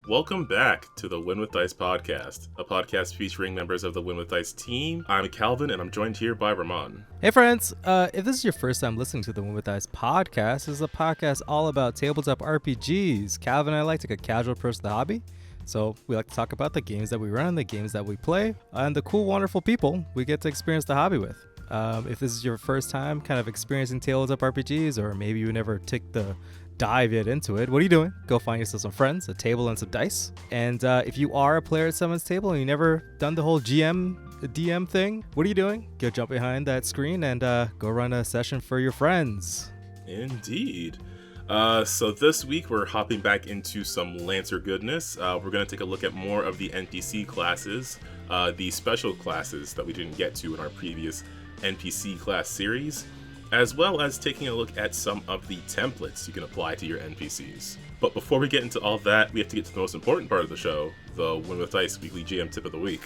Welcome back to the Win with Dice podcast, a podcast featuring members of the Win with Dice team. I'm Calvin, and I'm joined here by Ramon. Hey friends, if this is your first time listening to the Win with Dice podcast, this is a podcast all about tabletop RPGs. Calvin and I like to take a casual approach to the hobby, so we like to talk about the games that we run, the games that we play, and the cool, wonderful people we get to experience the hobby with. If this is your first time kind of experiencing tabletop RPGs, or maybe you never took the dive yet into it, what are you doing? Go find yourself some friends, a table, and some dice. And if you are a player at someone's table and you never done the whole DM thing, what are you doing? Go jump behind that screen and go run a session for your friends. Indeed. So this week we're hopping back into some Lancer goodness. We're going to take a look at more of the NPC classes, the special classes that we didn't get to in our previous NPC class series, as well as taking a look at some of the templates you can apply to your NPCs. But before we get into all that, we have to get to the most important part of the show, the Win with Dice Weekly GM Tip of the Week.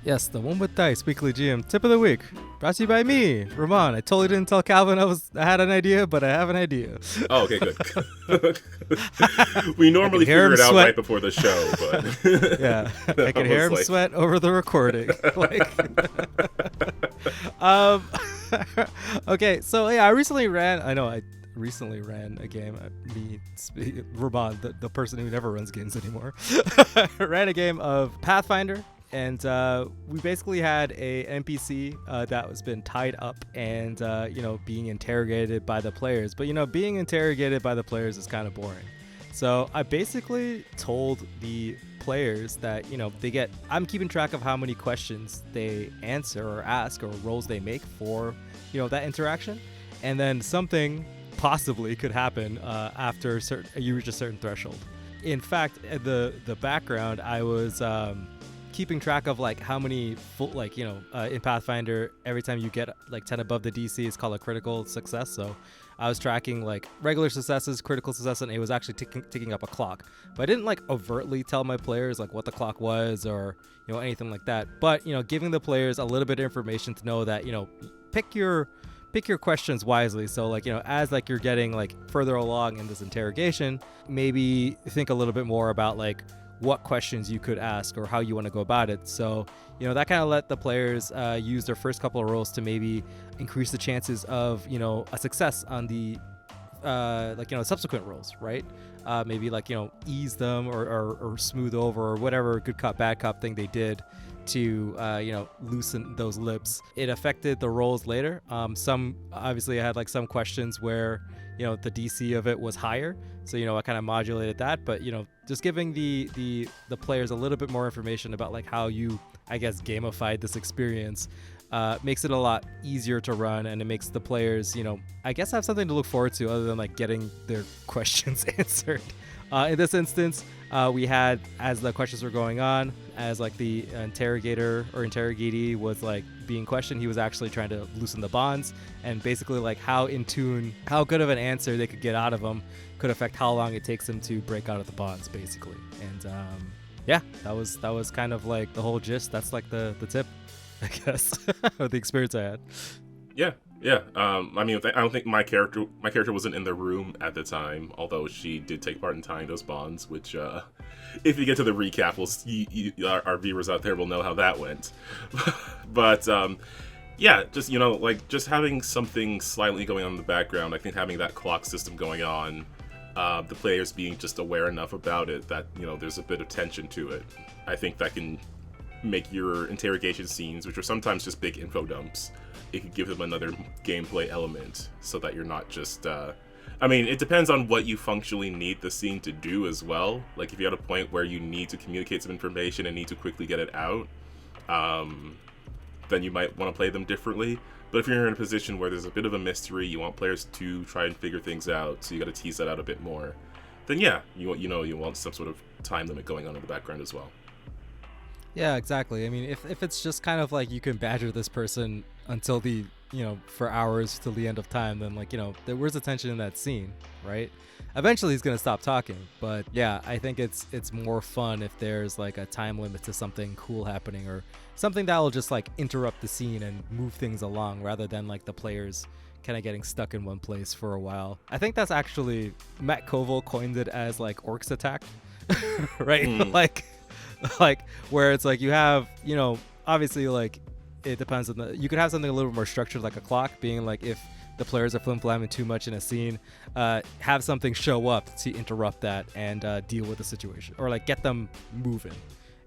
Yes, the Win with Dice Weekly GM Tip of the Week, brought to you by me, Ramon. I totally didn't tell Calvin I had an idea, but I have an idea. Oh, okay, good. We normally figure it out right before the show, but yeah, I can hear him sweat over the recording. Okay, so yeah, I recently ran a game. Ramon, the person who never runs games anymore, ran a game of Pathfinder. And we basically had a NPC that was been tied up and, being interrogated by the players. But, being interrogated by the players is kind of boring. So I basically told the players that, I'm keeping track of how many questions they answer or ask or rolls they make for, that interaction. And then something possibly could happen after you reach a certain threshold. In fact, the background, I was keeping track of how many in Pathfinder, every time you get 10 above the DC, it's called a critical success. So I was tracking regular successes, critical success, and it was actually ticking up a clock. But I didn't overtly tell my players what the clock was or anything like that. But giving the players a little bit of information to know that pick your questions wisely. So as you're getting further along in this interrogation, maybe think a little bit more about what questions you could ask or how you want to go about it. So, that kind of let the players use their first couple of rolls to maybe increase the chances of, a success on the, subsequent rolls, right? Maybe ease them or smooth over or whatever good cop, bad cop thing they did to, loosen those lips. It affected the rolls later. Some, obviously I had some questions where, the DC of it was higher. So, I kind of modulated that, but, just giving the players a little bit more information about how you, I guess, gamified this experience makes it a lot easier to run, and it makes the players, I guess, have something to look forward to other than getting their questions answered. In this instance, we had, as the questions were going on, as the interrogator or interrogatee was being questioned, he was actually trying to loosen the bonds, and basically how in tune, how good of an answer they could get out of them could affect how long it takes them to break out of the bonds, basically. And yeah, that was kind of the whole gist. That's the tip, I guess, of the experience I had. Yeah. I don't think my character wasn't in the room at the time, although she did take part in tying those bonds, which, if you get to the recap, our viewers out there will know how that went. But, yeah, just, just having something slightly going on in the background, I think having that clock system going on, the players being just aware enough about it that, there's a bit of tension to it. I think that can make your interrogation scenes, which are sometimes just big info dumps, it could give them another gameplay element so that you're not just it depends on what you functionally need the scene to do as well. If you're at a point where you need to communicate some information and need to quickly get it out, then you might want to play them differently. But if you're in a position where there's a bit of a mystery, you want players to try and figure things out, so you got to tease that out a bit more, then yeah, you want some sort of time limit going on in the background as well. Yeah, exactly. If it's just kind of you can badger this person until the, for hours till the end of time, then where's the tension in that scene, right? Eventually he's going to stop talking. But yeah, I think it's more fun if there's a time limit to something cool happening or something that will just interrupt the scene and move things along rather than the players kind of getting stuck in one place for a while. I think that's actually, Matt Koval coined it as orcs attack. right? like where it's like you have, obviously like it depends on you could have something a little more structured, like a clock, being like if the players are flim-flamming too much in a scene, have something show up to interrupt that and deal with the situation, or like get them moving.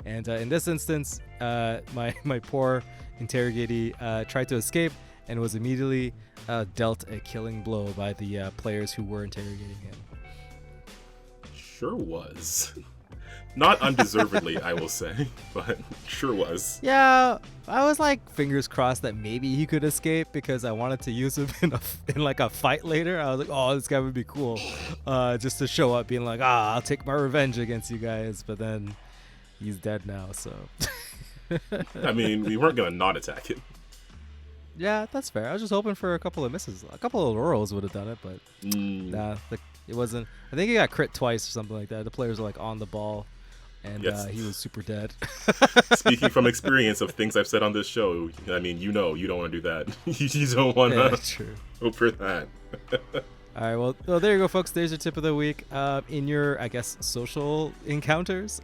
And in this instance, my poor interrogatee tried to escape and was immediately dealt a killing blow by the players who were interrogating him. Sure was. Not undeservedly, I will say, but sure was. Yeah, I was like fingers crossed that maybe he could escape because I wanted to use him in like a fight later. I was like, oh, this guy would be cool, just to show up being like, I'll take my revenge against you guys. But then he's dead now, so. I mean, we weren't gonna not attack him. Yeah, that's fair. I was just hoping for a couple of misses. A couple of rolls would have done it, but nah, it wasn't. I think he got crit twice or something like that. The players were like on the ball. And yes. He was super dead. Speaking from experience of things I've said on this show, I mean, you don't want to do that. You don't want to hope for that. All right, well, there you go, folks. There's your tip of the week. In your, I guess, social encounters,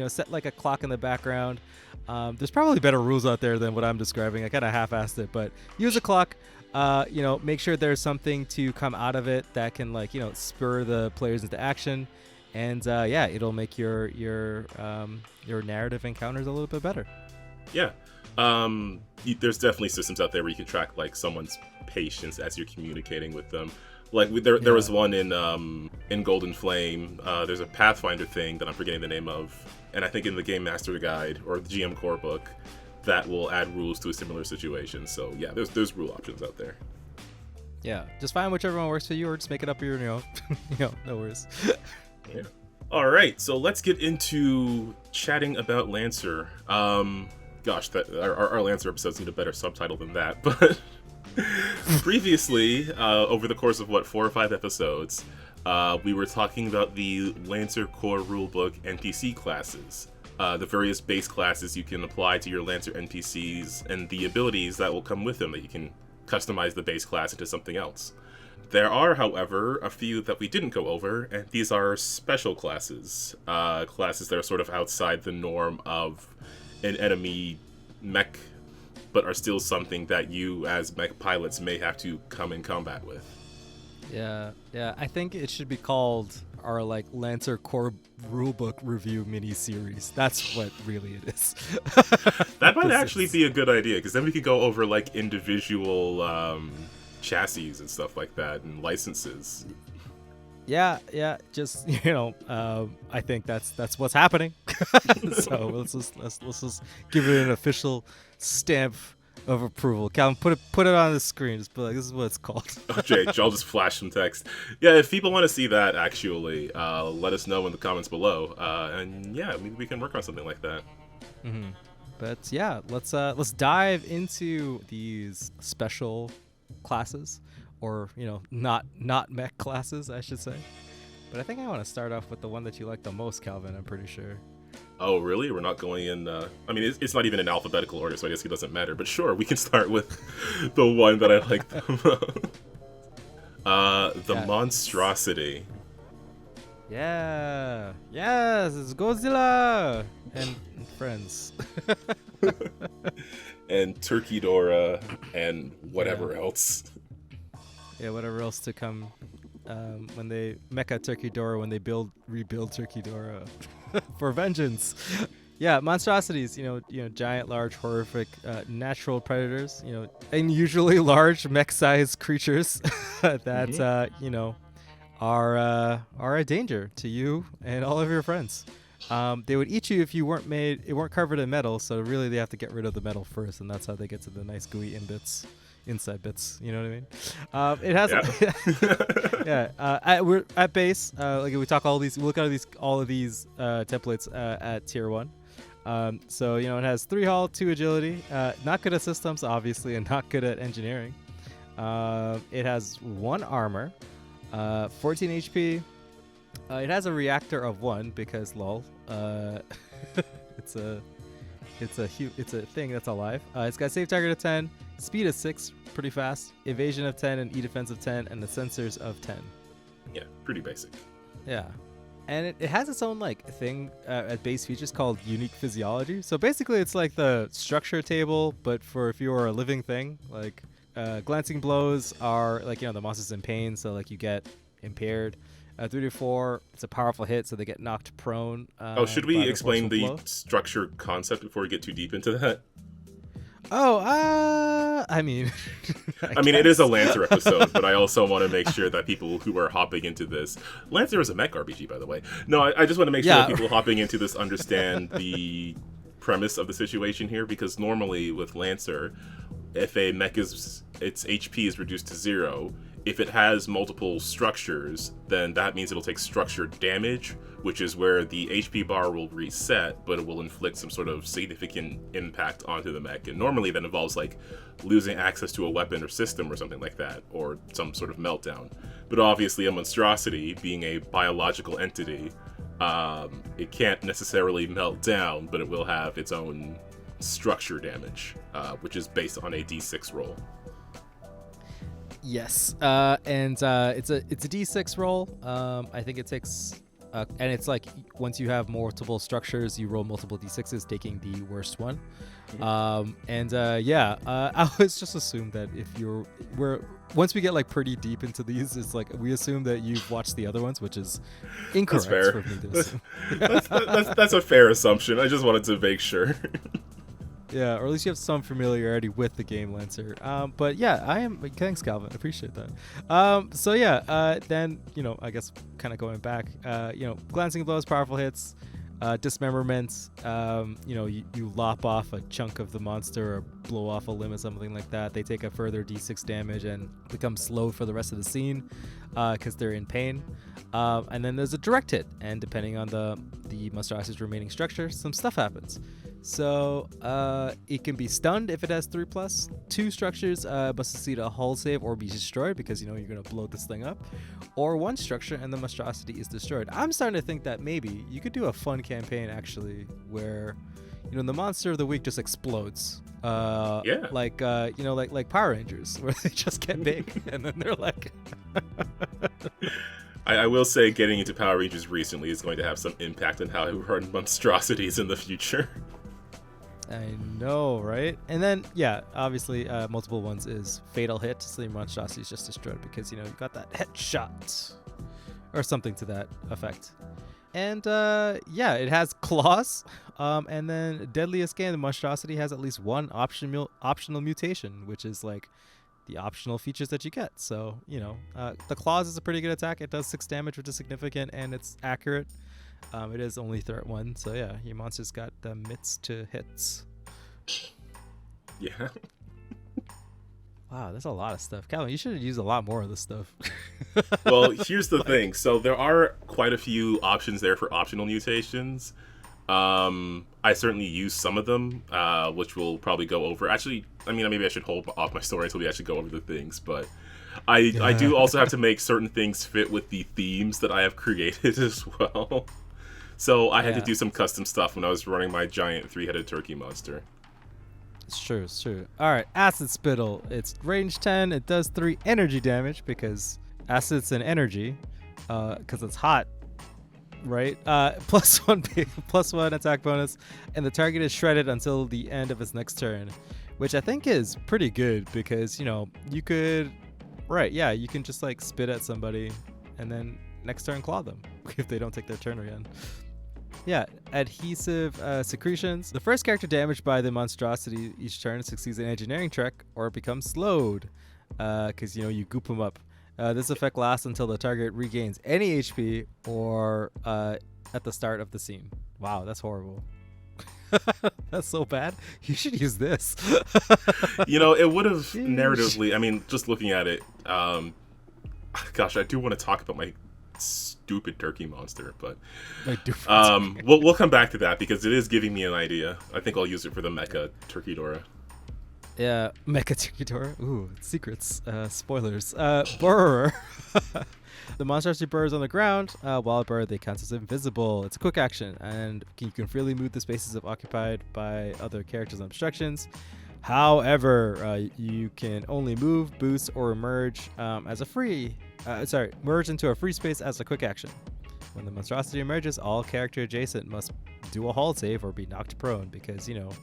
set like a clock in the background. There's probably better rules out there than what I'm describing. I kind of half-assed it, but use a clock. Make sure there's something to come out of it that can, spur the players into action. And it'll make your narrative encounters a little bit better. Yeah, there's definitely systems out there where you can track like someone's patience as you're communicating with them. Like there was one in Golden Flame. There's a Pathfinder thing that I'm forgetting the name of, and I think in the Game Master Guide or the GM Core book that will add rules to a similar situation. So yeah, there's rule options out there. Yeah, just find whichever one works for you, or just make it up your no worries. Yeah. All right, so let's get into chatting about Lancer. Gosh, our Lancer episodes need a better subtitle than that. But previously, over the course of 4 or 5 episodes, we were talking about the Lancer Core Rulebook NPC classes, the various base classes you can apply to your Lancer NPCs, and the abilities that will come with them that you can customize the base class into something else. There are, however, a few that we didn't go over, and these are special classes. Classes that are sort of outside the norm of an enemy mech, but are still something that you, as mech pilots, may have to come in combat with. Yeah, I think it should be called our, Lancer Core Rulebook Review mini-series. That's what really it is. That might actually be a good idea, because then we could go over, individual... chassis and stuff like that, and licenses. Yeah, just I think that's what's happening. So let's just give it an official stamp of approval. Calvin, put it on the screen. Just be like, this is what it's called. Okay, I'll just flash some text. Yeah, if people want to see that, actually, let us know in the comments below. And yeah, maybe we can work on something like that. Mm-hmm. But yeah, let's dive into these special classes, or not mech classes, I should say. But I think I want to start off with the one that you like the most, Calvin. I'm pretty sure. Oh, really? We're not going in... I mean, it's not even in alphabetical order, so I guess it doesn't matter. But sure, we can start with the one that I like the most. The Monstrosity. Yeah. Yes, it's Godzilla and friends. And Turkey Dora and whatever else. Yeah, whatever else to come when they mecha Turkey Dora, when they rebuild Turkey Dora for vengeance. Yeah, monstrosities, giant, large, horrific, natural predators, unusually large mech-sized creatures that, are a danger to you and all of your friends. They would eat you if you weren't covered in metal, so really they have to get rid of the metal first, and that's how they get to the nice gooey inside bits. You know what I mean? It has, we're at base. We talk we look at all of these templates at tier 1. So it has 3 hull, 2 agility, not good at systems obviously, and not good at engineering. It has 1 armor, 14 HP. It has a reactor of 1 because lol. It's a thing that's alive. It's got save target of 10, speed of 6, pretty fast, evasion of 10, and e defense of 10, and the sensors of 10. Yeah, pretty basic. Yeah. And it has its own like thing at base features called unique physiology. So basically it's like the structure table, but for if you are a living thing. Like glancing blows are like, the monster's in pain, so like you get impaired. 3 to 4, it's a powerful hit, so they get knocked prone. Should we explain the structure concept before we get too deep into that? I mean, it is a Lancer episode, but I also want to make sure that people who are hopping into this, Lancer is a mech RPG, by the way. No, I just want to make sure that people hopping into this understand the premise of the situation here, because normally with Lancer, if a mech its HP is reduced to 0, if it has multiple structures, then that means it'll take structure damage, which is where the HP bar will reset, but it will inflict some sort of significant impact onto the mech. And normally that involves like losing access to a weapon or system or something like that, or some sort of meltdown. But obviously a monstrosity, being a biological entity, it can't necessarily melt down, but it will have its own structure damage, which is based on a D6 roll. Yes, and it's a D6 roll. I think it takes, and it's like once you have multiple structures, you roll multiple D6s, taking the worst one. I always just assume that if once we get like pretty deep into these, it's like we assume that you've watched the other ones, which is incorrect. That's fair. For me to assume. That's a fair assumption. I just wanted to make sure. Yeah, or at least you have some familiarity with the game, Lancer. But yeah, I am. Thanks, Calvin. I appreciate that. Then I guess kind of going back. Glancing blows, powerful hits, dismemberment. You lop off a chunk of the monster or blow off a limb or something like that. They take a further D6 damage and become slow for the rest of the scene because they're in pain. And then there's a direct hit, and depending on the monstrosity's remaining structure, some stuff happens. So it can be stunned if it has 3+. 2 structures must succeed a hull save or be destroyed because you're going to blow this thing up. Or 1 structure and the monstrosity is destroyed. I'm starting to think that maybe you could do a fun campaign actually where the monster of the week just explodes. Like Power Rangers, where they just get big and then they're like. I will say getting into Power Rangers recently is going to have some impact on how I run monstrosities in the future. I know, right? And then, obviously, multiple ones is fatal hit, so the monstrosity is just destroyed because, you got that headshot or something to that effect. And, it has claws, and then deadliest game, the monstrosity has at least 1 optional mutation, which is, like, the optional features that you get. So, the claws is a pretty good attack. It does 6 damage, which is significant, and it's accurate. It is only threat 1, so your monster's got the mitts to hits. Yeah. Wow, there's a lot of stuff. Calvin, you should have used a lot more of this stuff. Well, here's the thing. So there are quite a few options there for optional mutations. I certainly use some of them, which we'll probably go over. Actually, maybe I should hold off my story until we actually go over the things, but I do also have to make certain things fit with the themes that I have created as well. So I had to do some custom stuff when I was running my giant 3-headed turkey monster. It's true. All right, Acid Spittle. It's range 10. It does 3 energy damage because acid's an energy, because it's hot, right? +1 attack bonus, and the target is shredded until the end of its next turn, which I think is pretty good because you could, you can just like spit at somebody and then next turn claw them if they don't take their turn again. Adhesive secretions. The first character damaged by the monstrosity each turn succeeds an engineering check or becomes slowed because you goop them up. This effect lasts until the target regains any HP or at the start of the scene. Wow, that's horrible. That's so bad. You should use this. It would have narratively, just looking at it, gosh, I do want to talk about my stupid turkey monster, but we'll come back to that because it is giving me an idea. I think I'll use it for the Mecha Turkey-Dora. Yeah, Mecha Turkey-Dora. Ooh, secrets. Spoilers. Burrower. The monstrosity burrows on the ground. While it burrows, they count as invisible. It's a quick action, and you can freely move the spaces occupied by other characters and obstructions. However, you can only move, boost, or merge merge into a free space as a quick action. When the monstrosity emerges, all character adjacent must do a hold save or be knocked prone because, it's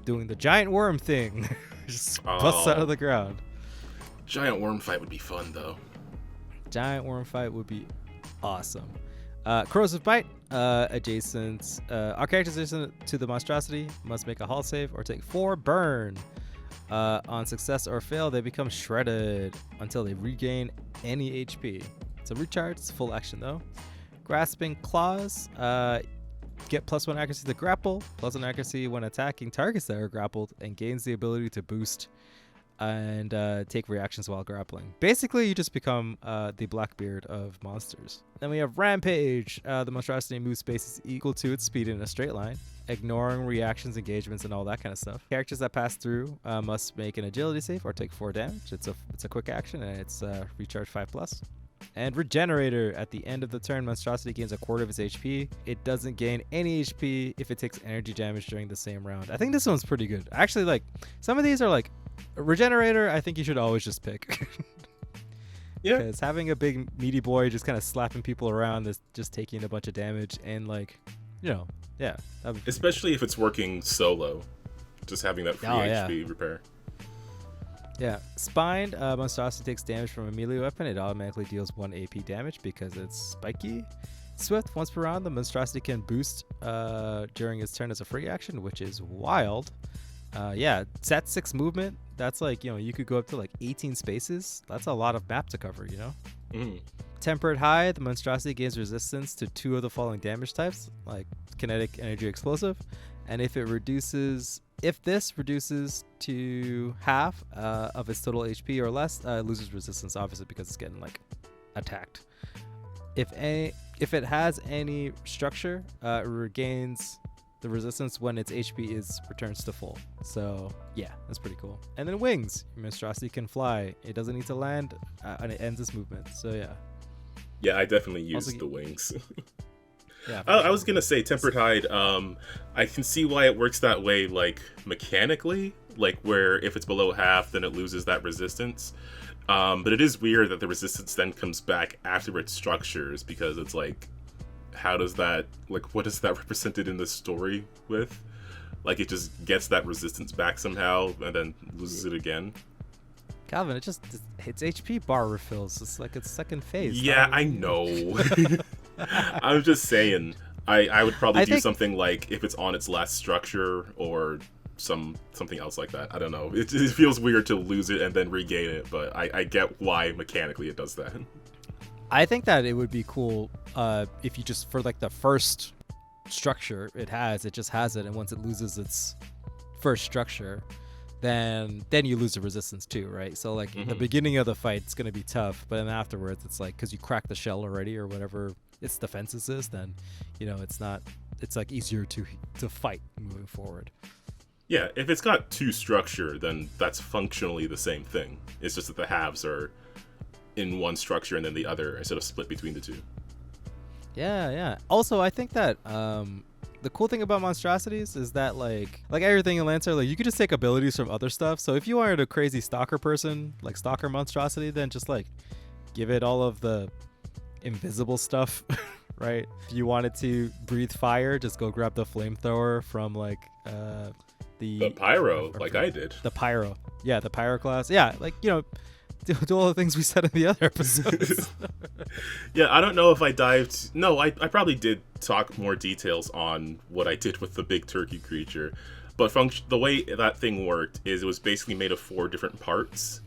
doing the giant worm thing. Just busts out of the ground. Giant worm fight would be fun, though. Giant worm fight would be awesome. Corrosive Bite, adjacent. Our characters adjacent to the monstrosity must make a hull save or take 4 burn. On success or fail, they become shredded until they regain any HP. So recharge, it's full action though. Grasping Claws, get +1 accuracy to grapple, +1 accuracy when attacking targets that are grappled, and gains the ability to boost and take reactions while grappling. Basically, you just become the Blackbeard of monsters. Then we have Rampage. The monstrosity moves spaces equal to its speed in a straight line, ignoring reactions, engagements, and all that kind of stuff. Characters that pass through must make an agility save or take 4 damage. It's a quick action, and it's recharge 5+. And Regenerator. At the end of the turn, monstrosity gains a quarter of its HP. It doesn't gain any HP if it takes energy damage during the same round. I think this one's pretty good. Actually, like, some of these are like Regenerator. I think you should always just pick. Yeah. Because having a big meaty boy just kind of slapping people around that's just taking a bunch of damage and like, yeah. Especially if it's working solo. Just having that free HP repair. Yeah. Spined, monstrosity takes damage from a melee weapon. It automatically deals 1 AP damage because it's spiky. Swift, once per round, the monstrosity can boost during its turn as a free action, which is wild. Stat 6 movement. That's like, you could go up to like 18 spaces. That's a lot of map to cover, Tempered High, the monstrosity gains resistance to 2 of the following damage types, like kinetic, energy, explosive. And if this reduces to half of its total HP or less, it loses resistance, obviously, because it's getting like attacked. If it has any structure, it regains the resistance when its HP returns to full. So yeah, that's pretty cool. And then wings. Your monstrosity can fly. It doesn't need to land, and it ends its movement. So yeah. Yeah, I definitely used the wings. Yeah, I was gonna say Tempered Hide. I can see why it works that way, like mechanically, like where if it's below half, then it loses that resistance. But it is weird that the resistance then comes back after it structures, because it's like, how does that, like, what is that represented in the story with? Like, it just gets that resistance back somehow and then loses it again. Calvin, its HP bar refills. It's like its second phase. Yeah, I know. I'm just saying, I would probably do something like if it's on its last structure or something else like that. I don't know. It feels weird to lose it and then regain it, but I get why mechanically it does that. I think that it would be cool if you just, for like the first structure it just has it, and once it loses its first structure, then you lose the resistance too, right? So like the beginning of the fight, it's going to be tough, but then afterwards it's like, because you cracked the shell already or whatever its defenses is, then it's like easier to fight moving forward. Yeah, if it's got 2 structure, then that's functionally the same thing. It's just that the halves are in one structure and then the other instead of split between the 2. Yeah. Also, I think that the cool thing about monstrosities is that like everything in Lancer, like you could just take abilities from other stuff. So if you wanted a crazy stalker person, like stalker monstrosity, then just like give it all of the invisible stuff, right? If you wanted to breathe fire, just go grab the flamethrower from like the pyro, like I did. The pyro. Yeah, the pyro class. Yeah, like, do all the things we said in the other episodes. Yeah, I don't know if I dived... No, I probably did talk more details on what I did with the big turkey creature. But the way that thing worked is it was basically made of 4 different parts,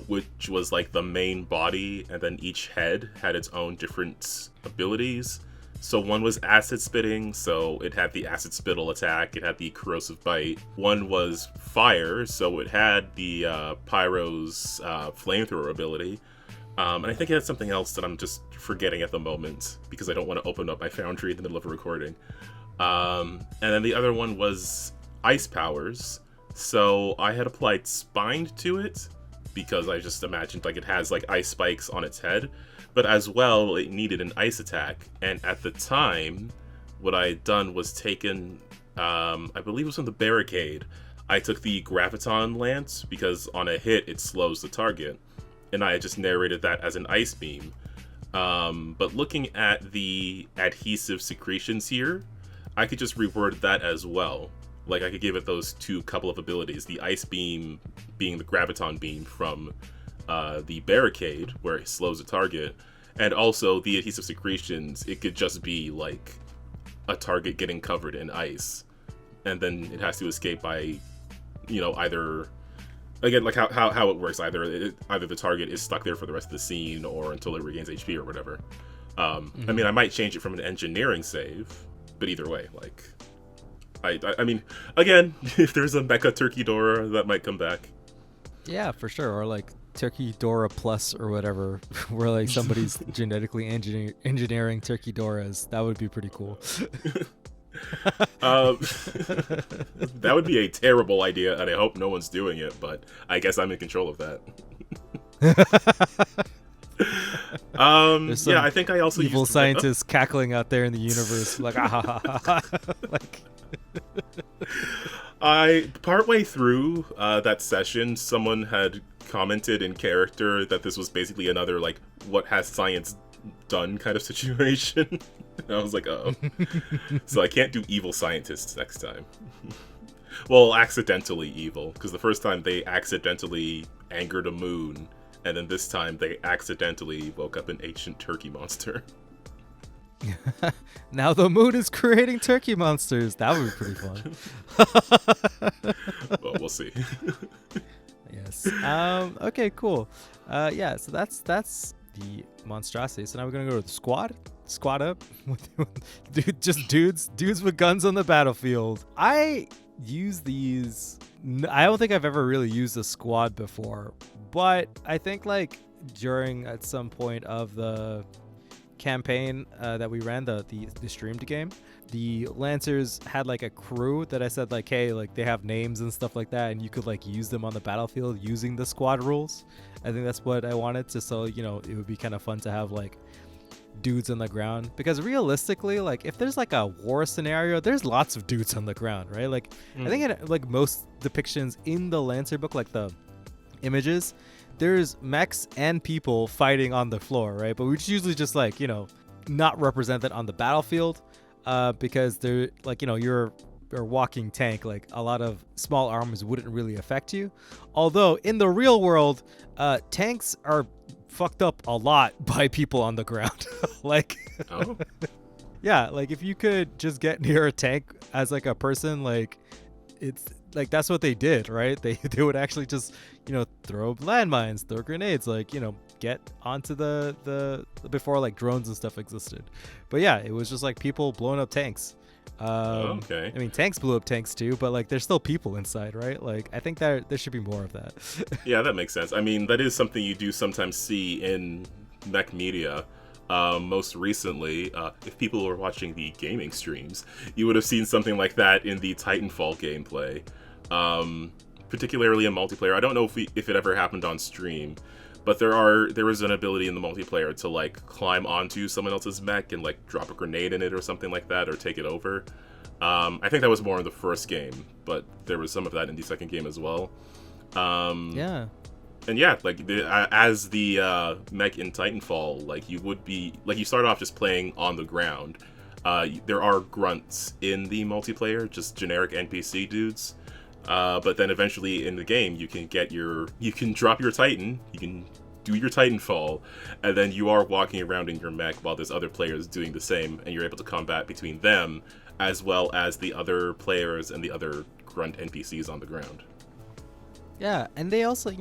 which was like the main body, and then each head had its own different abilities. So one was acid spitting, so it had the acid spittle attack, it had the corrosive bite. One was fire, so it had the pyro's flamethrower ability. And I think it had something else that I'm just forgetting at the moment, because I don't want to open up my foundry in the middle of a recording. And then the other one was ice powers, so I had applied Spined to it, because I just imagined like it has like ice spikes on its head. But as well, it needed an ice attack. And at the time, what I had done was taken, I believe it was from the barricade, I took the Graviton Lance, because on a hit, it slows the target. And I had just narrated that as an ice beam. But looking at the adhesive secretions here, I could just reword that as well. Like, I could give it those couple of abilities. The Ice Beam being the Graviton Beam from the Barricade, where it slows a target. And also, the adhesive secretions, it could just be, like, a target getting covered in ice. And then it has to escape by, either... Again, like how it works, either the target is stuck there for the rest of the scene, or until it regains HP or whatever. I mean, I might change it from an engineering save, but either way, like... I mean, again, if there's a Mecha Turkey Dora, that might come back. Yeah, for sure. Or like Turkey Dora Plus or whatever, where like somebody's genetically engineering Turkey Doras. That would be pretty cool. That would be a terrible idea, and I hope no one's doing it, but I guess I'm in control of that. Yeah, I think I also evil used scientists cackling out there in the universe, like ah ha ha ha. Like. I partway through that session, someone had commented in character that this was basically another like what has science done kind of situation. And I was like, oh. So I can't do evil scientists next time. Well, accidentally evil, because the first time they accidentally angered a moon, and then this time they accidentally woke up an ancient turkey monster. Now the moon is creating turkey monsters. That would be pretty fun. Well, we'll see. Yes. Okay, cool. Yeah, so that's the monstrosity. So now we're gonna go to the squad. Squad up. Dudes with guns on the battlefield. I use these. I don't think I've ever really used a squad before, but I think like at some point of the campaign that we ran, the streamed game, the Lancers had like a crew that I said like, hey, like they have names and stuff like that, and you could like use them on the battlefield using the squad rules. I think that's what I wanted to, so it would be kind of fun to have like dudes on the ground, because realistically, like if there's like a war scenario, there's lots of dudes on the ground, right? Like I think in like most depictions in the Lancer book, like the images, there's mechs and people fighting on the floor, right? But we usually just like, not represent that on the battlefield, because they're like, you're a walking tank. Like a lot of small arms wouldn't really affect you. Although in the real world, tanks are fucked up a lot by people on the ground. Like, oh. Yeah, like if you could just get near a tank as like a person, like it's like that's what they did, right? They would actually just throw landmines, throw grenades, like get onto the before like drones and stuff existed. But yeah, it was just like people blowing up tanks. Okay. I mean, tanks blew up tanks too, but like there's still people inside, right? Like I think there should be more of that. Yeah, that makes sense. I mean, that is something you do sometimes see in mech media. Most recently, if people were watching the gaming streams, you would have seen something like that in the Titanfall gameplay, particularly in multiplayer. I don't know if it ever happened on stream, but there is an ability in the multiplayer to like climb onto someone else's mech and like drop a grenade in it or something like that, or take it over. I think that was more in the first game, but there was some of that in the second game as well. Yeah. And yeah, like as the mech in Titanfall, like you would be like you start off just playing on the ground. There are grunts in the multiplayer, just generic NPC dudes. But then eventually in the game, you can drop your Titan, you can do your Titanfall, and then you are walking around in your mech while there's other players doing the same, and you're able to combat between them as well as the other players and the other grunt NPCs on the ground. Yeah, and they also,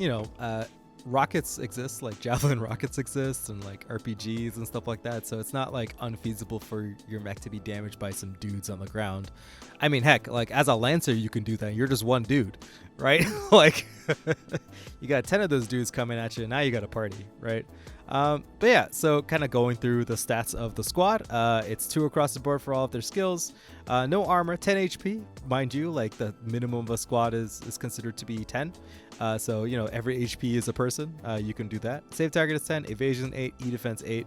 rockets exist, like javelin rockets exist, and like RPGs and stuff like that, so it's not like unfeasible for your mech to be damaged by some dudes on the ground. I mean, heck, like as a Lancer you can do that. You're just one dude, right? Like you got 10 of those dudes coming at you, and now you got a party, right? But yeah, so kind of going through the stats of the squad, it's 2 across the board for all of their skills. No armor, 10 HP, mind you, like the minimum of a squad is considered to be 10. So every HP is a person. You can do that. Save target is 10, evasion 8, e-defense 8,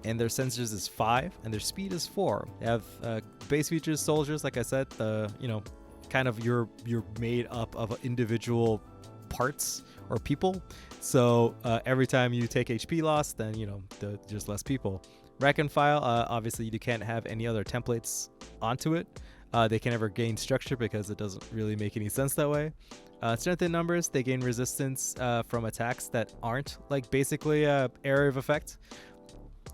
and their sensors is 5, and their speed is 4. They have base features, soldiers, like I said, kind of you're made up of individual parts or people. So every time you take HP loss, then there's less people. Rank and file, obviously you can't have any other templates onto it. They can never gain structure because it doesn't really make any sense that way. Strength in numbers, they gain resistance from attacks that aren't like basically area of effect.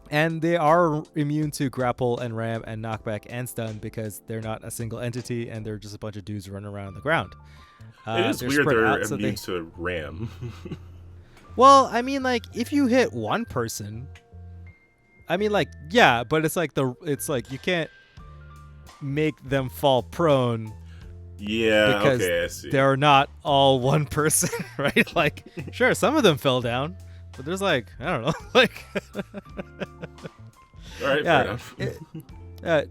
And they are immune to grapple and ram and knockback and stun because they're not a single entity and they're just a bunch of dudes running around the ground. It is weird they're immune to ram. Well, I mean, like, if you hit one person, I mean, like, yeah, but it's like you can't make them fall prone. Yeah, because okay, I see. They're not all one person, right? Like, sure, some of them fell down, but there's like, I don't know, like. All right, fair enough.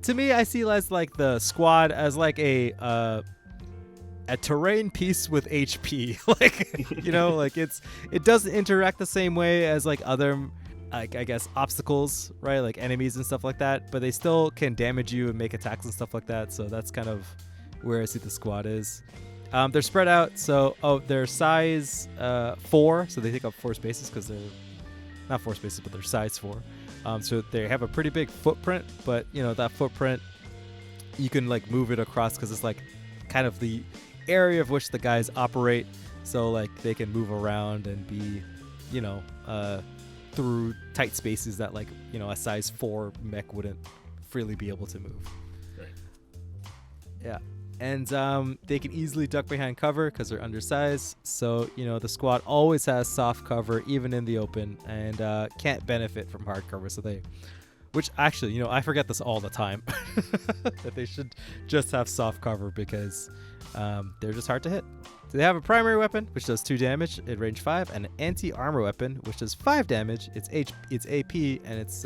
To me, I see as like the squad as like a terrain piece with HP. Like, like it doesn't interact the same way as like other, like, I guess, obstacles, right? Like enemies and stuff like that, but they still can damage you and make attacks and stuff like that. So that's kind of where I see the squad is. They're spread out, so they're size 4, so they take up 4 spaces because they're not 4 spaces, but they're size 4. So they have a pretty big footprint, but that footprint you can like move it across because it's like kind of the area of which the guys operate. So like they can move around and be, through tight spaces that like a size 4 mech wouldn't freely be able to move. Right. Yeah. And they can easily duck behind cover because they're undersized. So, the squad always has soft cover, even in the open, and can't benefit from hard cover. Which actually, I forget this all the time, that they should just have soft cover because they're just hard to hit. So they have a primary weapon, which does 2 damage at range 5, and an anti-armor weapon, which does 5 damage. It's AP, and it's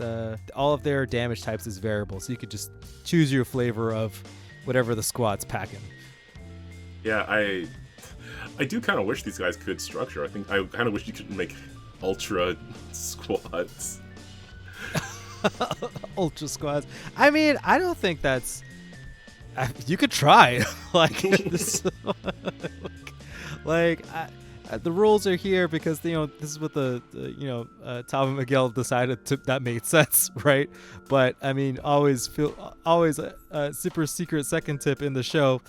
all of their damage types is variable. So you could just choose your flavor of whatever the squad's packing. Yeah, I do kind of wish these guys could structure. I kind of wish you could make ultra squads. Ultra squads. I mean, I don't think that's. You could try. Like this. The rules are here because this is what the Tom and Miguel decided that made sense, right? But I mean, always a super secret second tip in the show.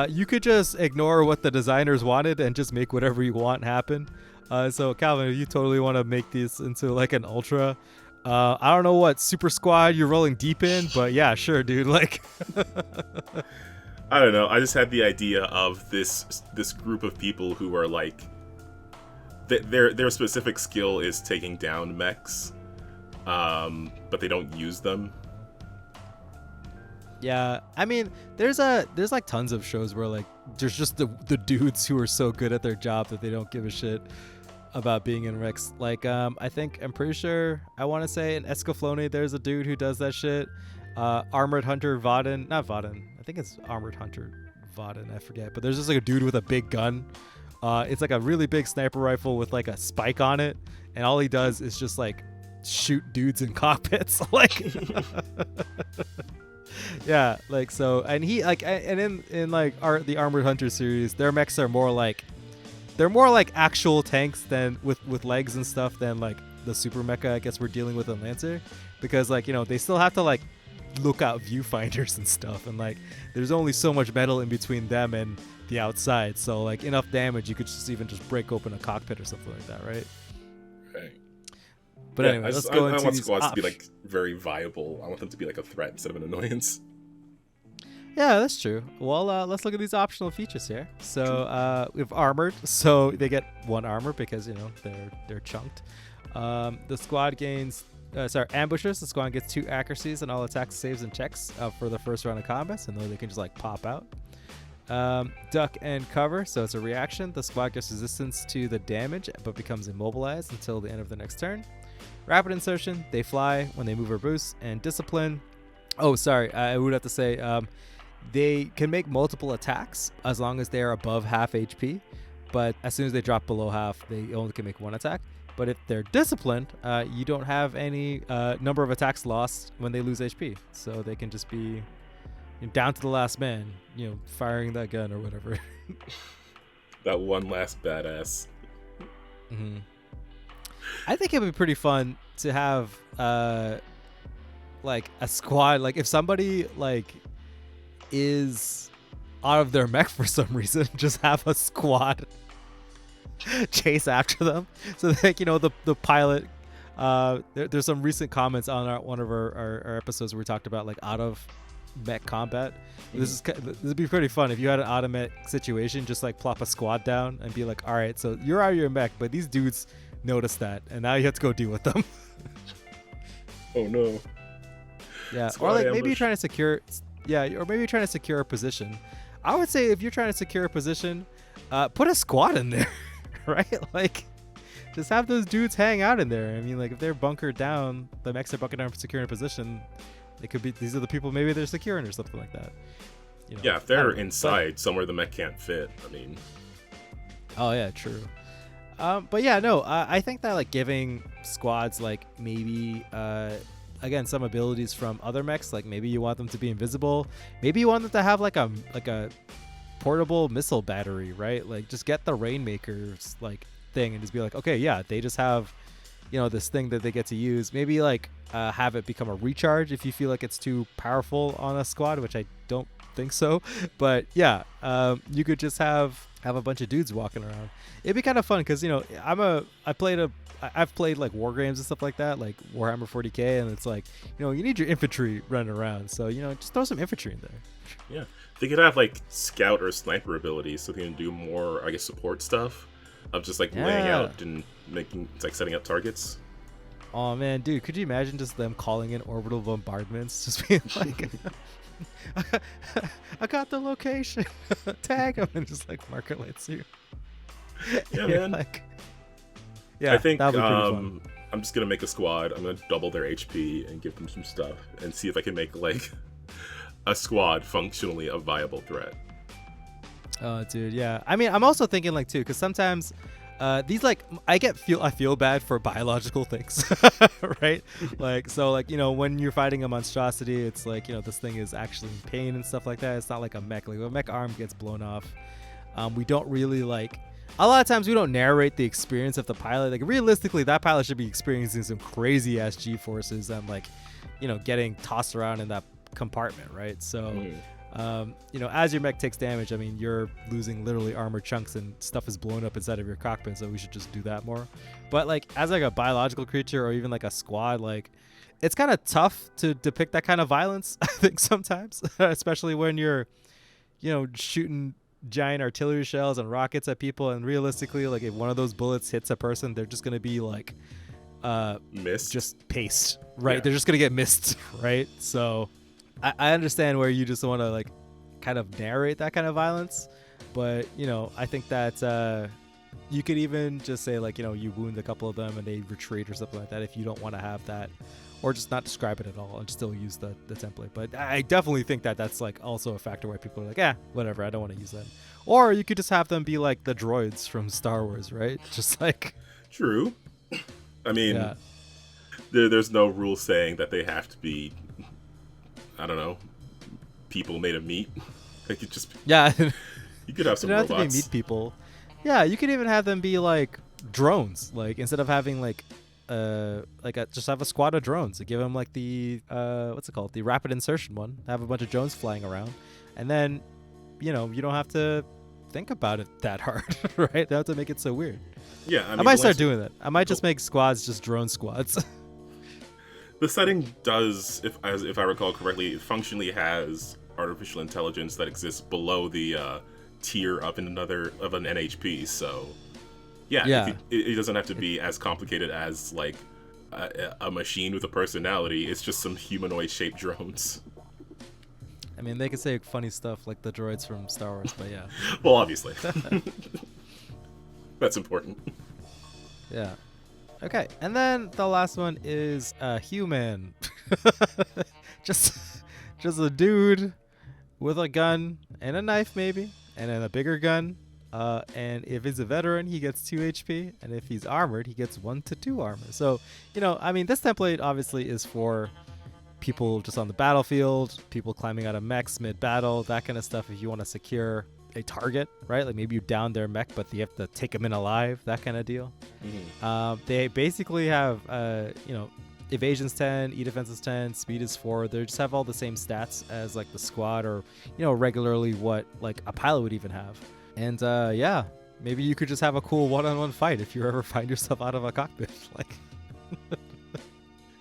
You could just ignore what the designers wanted and just make whatever you want happen. So Calvin, if you totally want to make this into like an ultra, I don't know what super squad you're rolling deep in, but yeah, sure, dude. Like. I don't know. I just had the idea of this group of people who are like. Their specific skill is taking down mechs, but they don't use them. Yeah, I mean, there's like tons of shows where like there's just the dudes who are so good at their job that they don't give a shit about being in mechs. Like I'm pretty sure I want to say in Escaflowne there's a dude who does that shit. Armored Hunter Vaden, not Vaden. I think it's Armored Hunter Vaden. I forget, but there's just like a dude with a big gun. It's like a really big sniper rifle with like a spike on it, and all he does is just like shoot dudes in cockpits. Like, yeah, like so. And he like, and in like the Armored Hunter series, their mechs are more like actual tanks than with legs and stuff than like the super mecha I guess we're dealing with in Lancer, because like they still have to like look out viewfinders and stuff, and like there's only so much metal in between them and the outside, so like enough damage you could just break open a cockpit or something like that, right? But anyway, let's go into these. I want squads to be like very viable. I want them to be like a threat instead of an annoyance. Yeah, that's true. Well, let's look at these optional features here. So we have armored, so they get 1 armor because they're chunked. The squad gains ambushers. The squad gets 2 accuracies on all attacks, saves, and checks for the first round of combat, so they can just like pop out. Duck and cover, so it's a reaction. The squad gets resistance to the damage but becomes immobilized until the end of the next turn. Rapid insertion, they fly when they move or boost. And discipline, I would have to say they can make multiple attacks as long as they are above half HP, but as soon as they drop below half, they only can make 1 attack. But if they're disciplined, you don't have any number of attacks lost when they lose HP, so they can just be down to the last man, firing that gun or whatever. That one last badass. Mm-hmm. I think it would be pretty fun to have like a squad. Like if somebody like is out of their mech for some reason, just have a squad chase after them. So like the pilot. There's some recent comments on one of our episodes where we talked about like out of mech combat. This would be pretty fun if you had an out of mech situation. Just like plop a squad down and be like, all right, so you're out of your mech, but these dudes noticed that, and now you have to go deal with them. Oh no. Yeah, Squad or like ambush. maybe you're trying to secure. Yeah, or maybe you're trying to secure a position. I would say if you're trying to secure a position, put a squad in there, right? Like, just have those dudes hang out in there. I mean, like if they're bunkered down, the mechs are bunkered down for securing a position. It could be these are the people maybe they're securing or something like that. Yeah, if they're inside somewhere the mech can't fit, I mean. Oh yeah, true. But yeah, no, I think that like giving squads like maybe again some abilities from other mechs, like maybe you want them to be invisible, maybe you want them to have like a portable missile battery, right? Like just get the Rainmaker's like thing and just be like, okay, yeah, they just have this thing that they get to use. Maybe like have it become a recharge if you feel like it's too powerful on a squad, which I don't think so. But yeah, you could just have a bunch of dudes walking around. It'd be kind of fun because I've played like war games and stuff like that, like Warhammer 40k, and it's like you need your infantry running around, so just throw some infantry in there. Yeah, they could have like scout or sniper abilities, so they can do more, I guess, support stuff of just like laying out and making setting up targets. Oh man, dude, could you imagine just them calling in orbital bombardments, just being like, I got the location, tag them, and just like marker lights you. Yeah, man. Like, yeah, I think that'd be pretty fun. I'm just gonna make a squad. I'm gonna double their HP and give them some stuff and see if I can make like a squad functionally a viable threat. Oh, dude, yeah. I mean, I'm also thinking like too, because sometimes these like I feel bad for biological things, right? Like so, like when you're fighting a monstrosity, it's like this thing is actually in pain and stuff like that. It's not like a mech. Like a mech arm gets blown off. We don't really like. A lot of times we don't narrate the experience of the pilot. Like realistically, that pilot should be experiencing some crazy ass G forces and like, getting tossed around in that compartment, right? So, as your mech takes damage, I mean, you're losing literally armor chunks and stuff is blown up inside of your cockpit. So we should just do that more. But like as like a biological creature or even like a squad, like it's kind of tough to depict that kind of violence. I think sometimes, especially when you're, shooting giant artillery shells and rockets at people, and realistically, like if one of those bullets hits a person, they're just gonna be like missed, just paste, right? Yeah. They're just gonna get missed, right? So I understand where you just want to like kind of narrate that kind of violence, but I think that you could even just say like you wound a couple of them and they retreat or something like that if you don't want to have that, or just not describe it at all and still use the template. But I definitely think that that's like also a factor where people are like, whatever, I don't want to use that. Or you could just have them be like the droids from Star Wars, right? Just like true. I mean, there's no rule saying that they have to be, I don't know, people made of meat. They could just you could have some robots. They don't have to be meat people. Yeah, you could even have them be like drones. Like instead of having just have a squad of drones. Give them like the what's it called, the rapid insertion one. Have a bunch of drones flying around, and then you don't have to think about it that hard, right? They don't have to make it so weird. Yeah, I might start doing that. I might just make squads just drone squads. The setting does, if I recall correctly, it functionally has artificial intelligence that exists below the tier of an NHP. So yeah. It doesn't have to be as complicated as like a machine with a personality. It's just some humanoid shaped drones. I mean, they could say funny stuff like the droids from Star Wars, but yeah. Well, obviously. That's important. Yeah. Okay, and then the last one is human. just a dude with a gun and a knife maybe, and then a bigger gun. And if he's a veteran, he gets 2 HP, and if he's armored, he gets 1 to 2 armor. So, I mean, this template obviously is for people just on the battlefield, people climbing out of mechs mid-battle, that kind of stuff. If you want to secure a target, right? Like maybe you down their mech, but you have to take them in alive, that kind of deal. They basically have, evasion's 10, e-defense is 10, speed is 4. They just have all the same stats as like the squad or, regularly what like a pilot would even have. And maybe you could just have a cool one-on-one fight if you ever find yourself out of a cockpit. Like,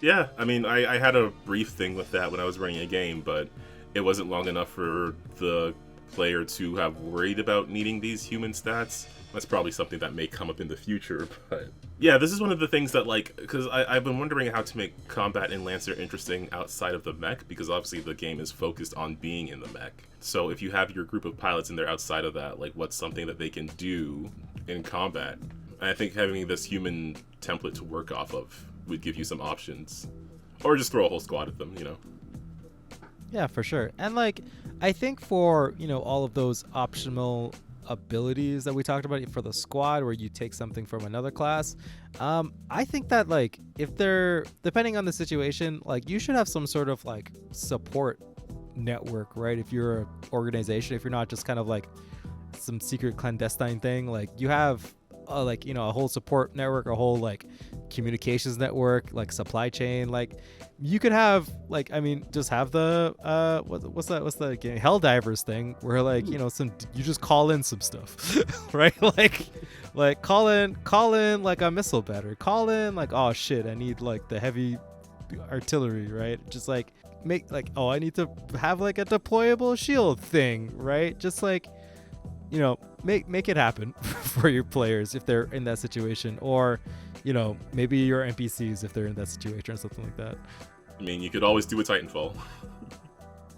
yeah, I mean, I had a brief thing with that when I was running a game, but it wasn't long enough for the player to have worried about needing these human stats. That's probably something that may come up in the future, but yeah, this is one of the things that, like, because I've been wondering how to make combat in Lancer interesting outside of the mech, because obviously the game is focused on being in the mech. So if you have your group of pilots and they're outside of that, like, what's something that they can do in combat? And I think having this human template to work off of would give you some options. Or just throw a whole squad at them, Yeah, for sure. And like, I think for, all of those optional abilities that we talked about for the squad where you take something from another class, I think that like if they're, depending on the situation, like you should have some sort of like support network, right? If you're an organization, if you're not just kind of like some secret clandestine thing, like you have a whole support network, a whole like communications network, like supply chain. Like you could have like, I mean, just have the what's the game, Helldivers thing where like you just call in some stuff right? like call in like a missile battery, call in like, oh shit, I need like the heavy artillery, right? Just like make like, oh, I need to have like a deployable shield thing, right? Just like, make it happen for your players if they're in that situation, or maybe your NPCs if they're in that situation or something like that. I mean, you could always do a Titanfall.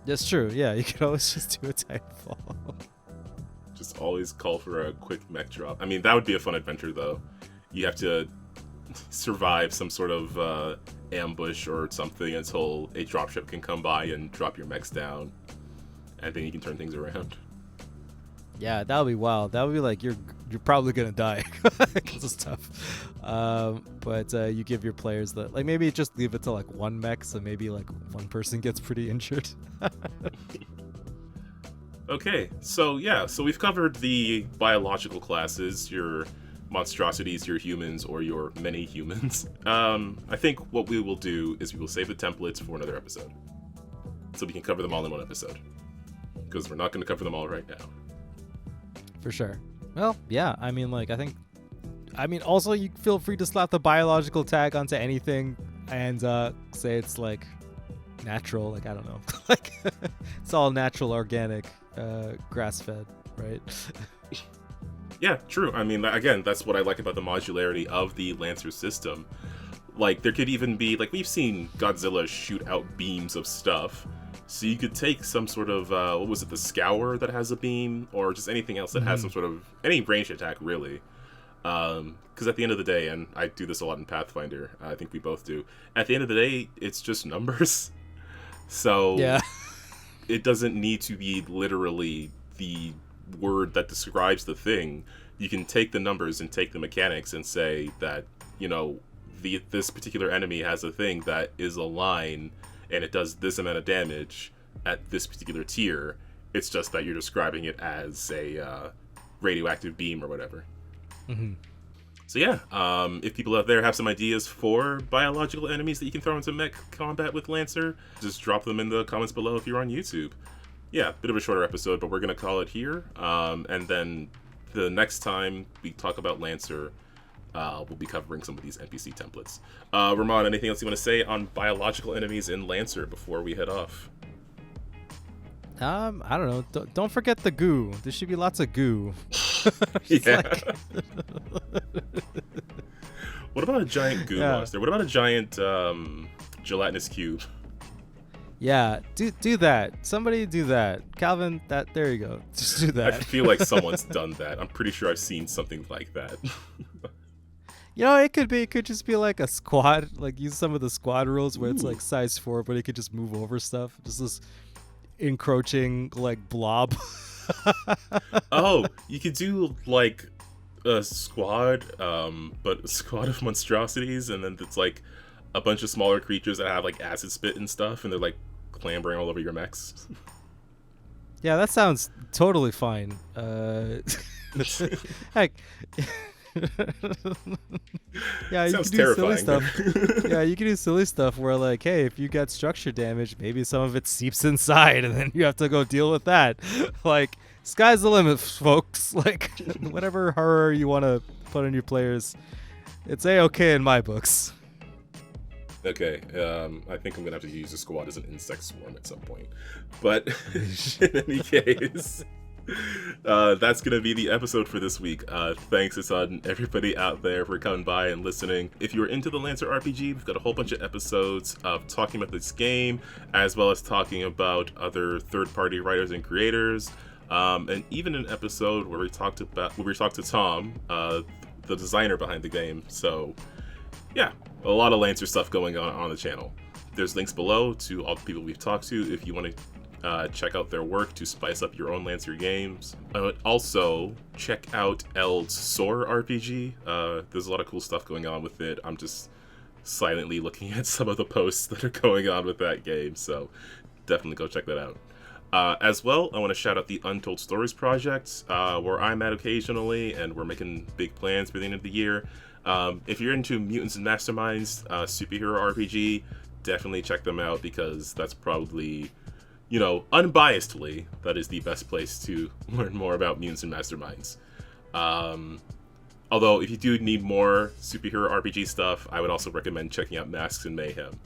That's true. Yeah, you could always just do a Titanfall. Just always call for a quick mech drop. I mean, that would be a fun adventure, though. You have to survive some sort of ambush or something until a dropship can come by and drop your mechs down, and then you can turn things around. Yeah, that would be wild. That would be like you're probably gonna die because it's tough. But you give your players the, like, maybe just leave it to like one mech, so maybe like one person gets pretty injured. Okay, so we've covered the biological classes, your monstrosities, your humans, or your many humans. I think what we will do is we will save the templates for another episode, so we can cover them all in one episode, because we're not going to cover them all right now. For sure. Well, yeah, I mean, like, I mean, also, you feel free to slap the biological tag onto anything and say it's, like, natural. Like, I don't know. Like, it's all natural, organic, grass-fed, right? Yeah, true. I mean, again, that's what I like about the modularity of the Lancer system. Like, there could even be, like, we've seen Godzilla shoot out beams of stuff. So you could take some sort of, what was it, the Scour that has a beam, or just anything else that has some sort of, any ranged attack, really. Because at the end of the day, and I do this a lot in Pathfinder, I think we both do, at the end of the day, it's just numbers. So yeah. It doesn't need to be literally the word that describes the thing. You can take the numbers and take the mechanics and say that, this particular enemy has a thing that is a line, and it does this amount of damage at this particular tier. It's just that you're describing it as a radioactive beam or whatever. Mm-hmm. So yeah, if people out there have some ideas for biological enemies that you can throw into mech combat with Lancer, just drop them in the comments below if you're on YouTube. Yeah, bit of a shorter episode, but we're going to call it here. And then the next time we talk about Lancer, we'll be covering some of these NPC templates. Ramon, anything else you want to say on biological enemies in Lancer before we head off? I don't know. Don't forget the goo. There should be lots of goo. Yeah. What about a giant goo monster? What about a giant gelatinous cube? Yeah, do that. Somebody do that. Calvin, there you go. Just do that. I feel like someone's done that. I'm pretty sure I've seen something like that. It could just be like a squad, like use some of the squad rules where it's like size 4, but it could just move over stuff. Just this encroaching like blob. Oh, you could do like a squad, but a squad of monstrosities, and then it's like a bunch of smaller creatures that have like acid spit and stuff, and they're like clambering all over your mechs. Yeah, that sounds totally fine. Heck. Yeah, you Sounds can do silly terrifying. stuff. Yeah, you can do silly stuff where, like, hey, if you get structure damage, maybe some of it seeps inside, and then you have to go deal with that. Like, sky's the limit, folks. Like, whatever horror you want to put on your players, it's A-okay in my books. Okay, I think I'm gonna have to use a squad as an insect swarm at some point. But in any case, that's gonna be the episode for this week. Thanks a ton, everybody out there, for coming by and listening. If you're into the Lancer RPG, we've got a whole bunch of episodes of talking about this game, as well as talking about other third-party writers and creators, and even an episode where we talked to Tom, the designer behind the game. So, yeah, a lot of Lancer stuff going on the channel. There's links below to all the people we've talked to if you want to check out their work to spice up your own Lancer games. Also, check out Eld's Soar RPG. There's a lot of cool stuff going on with it. I'm just silently looking at some of the posts that are going on with that game, so definitely go check that out. As well, I want to shout out the Untold Stories project, where I'm at occasionally, and we're making big plans for the end of the year. If you're into Mutants and Masterminds, superhero RPG, definitely check them out, because that's probably, unbiasedly, that is the best place to learn more about Mutants and Masterminds. Although, if you do need more superhero RPG stuff, I would also recommend checking out Masks and Mayhem,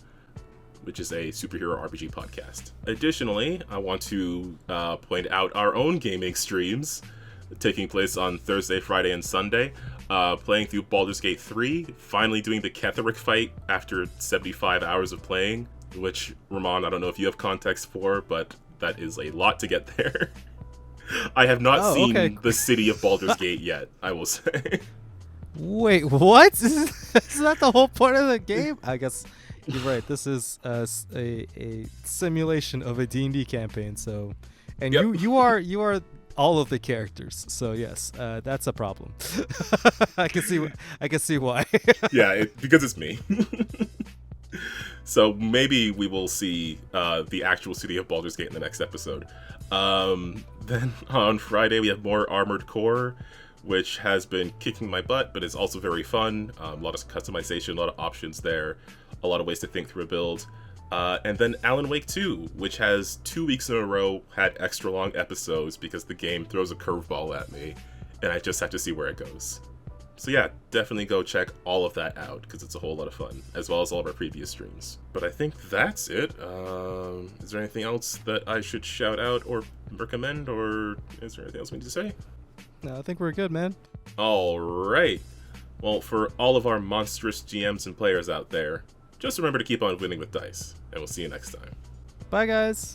which is a superhero RPG podcast. Additionally, I want to point out our own gaming streams taking place on Thursday, Friday, and Sunday. Playing through Baldur's Gate 3, finally doing the Ketheric fight after 75 hours of playing, which, Ramon, I don't know if you have context for, but that is a lot to get there. I have not seen the city of Baldur's Gate yet, I will say. Wait, what? Is that the whole point of the game? I guess you're right. This is a simulation of a D&D campaign, so... And yep. you are all of the characters, so yes, that's a problem. I can see why. Yeah, because it's me. So maybe we will see the actual city of Baldur's Gate in the next episode. Then on Friday we have more Armored Core, which has been kicking my butt, but is also very fun. A lot of customization, a lot of options there, a lot of ways to think through a build. And then Alan Wake 2, which has 2 weeks in a row had extra long episodes because the game throws a curveball at me, and I just have to see where it goes. So yeah, definitely go check all of that out, because it's a whole lot of fun, as well as all of our previous streams. But I think that's it. Is there anything else that I should shout out or recommend, or is there anything else we need to say? No, I think we're good, man. Alright. Well, for all of our monstrous GMs and players out there, just remember to keep on winning with dice, and we'll see you next time. Bye, guys.